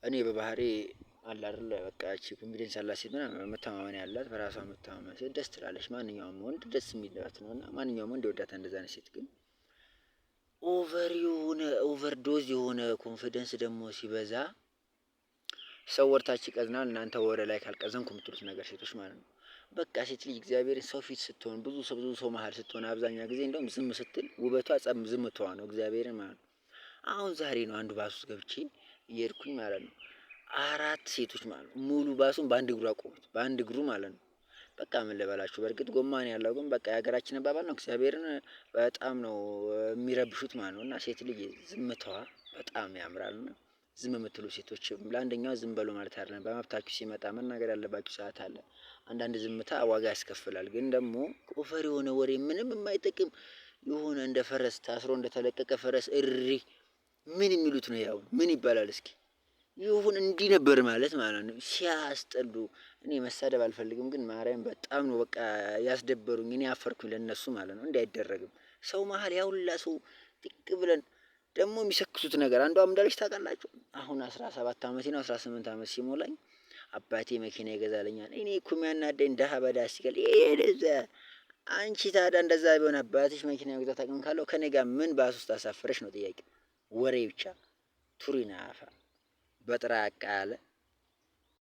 እኔ በባህሪ አለ አይደለ በቃ እቺ ኮንፊደንስ ያላት ሴት ምናምን መተማመን ያላት በራሷ መተማመን ሴት ደስ ትላለች። ማንኛውም ወንድ ደስ የሚላት ነው እና ማንኛውም ወንድ ይወዳታል። እንደዛ አይነት ሴት ግን ኦቨርዶዝ የሆነ ኮንፊደንስ ደግሞ ሲበዛ ሰው ወርታች ይቀዝናል። እናንተ ወደ ላይ ካልቀዘንኩ የምትሉት ነገር ሴቶች ማለት ነው። በቃ ሴት ልጅ እግዚአብሔርን ሰው ፊት ስትሆን ብዙ ሰው መሀል ስትሆን አብዛኛው ጊዜ እንደውም ዝም ስትል ውበቷ ዝምታዋ ነው። እግዚአብሔርን ማለት ነው። አሁን ዛሬ ነው አንዱ ባስ ውስጥ ገብቼ እየሄድኩኝ ማለት ነው። 4 ሴቶች ማለት ነው ሙሉ ባሱን በአንድ እግሩ አቆሙት፣ በአንድ እግሩ ማለት ነው። በቃ ምን ልበላችሁ፣ በእርግጥ ጎማ ነው ያለው፣ ግን በቃ የሀገራችን አባባል ነው። እግዚአብሔርን በጣም ነው የሚረብሹት ማለት ነው። እና ሴት ልጅ ዝምታዋ በጣም ያምራልና ዝም የምትሉ ሴቶች ለአንደኛው ዝም በሉ ማለት አይደለም። በመብታችሁ ሲመጣ መናገር ያለባችሁ ሰዓት አለ። አንዳንድ ዝምታ ዋጋ ያስከፍላል። ግን ደግሞ ኦቨር የሆነ ወሬ ምንም የማይጠቅም የሆነ እንደ ፈረስ ታስሮ እንደተለቀቀ ፈረስ እሪ ምን የሚሉት ነው? ያው ምን ይባላል እስኪ ይሁን እንዲህ ነበር ማለት ነው። ሲያስጠሉ። እኔ መሳደብ አልፈልግም፣ ግን ማርያም በጣም ነው በቃ ያስደበሩኝ። እኔ አፈርኩኝ ለነሱ ማለት ነው። እንዲህ አይደረግም። ሰው መሀል ያውላ ሰው ጥቅ ብለን ደግሞ የሚሰክሱት ነገር አንዷ እንዳለች ታውቃላችሁ። አሁን 17 ዓመቴ ነው 18 ዓመት ሲሞላኝ አባቴ መኪና ይገዛልኛል። እኔ እኮ የሚያናደኝ ደሃ በደሃ ሲገል ይሄ አንቺ ታዲያ እንደዛ ቢሆን አባትሽ መኪና መግዛት አቅም ካለው ከኔ ጋር ምን ባስ ውስጥ አሳፍረሽ ነው ጥያቄ። ወሬ ብቻ ቱሪና አፋ በጥራቃ ያለ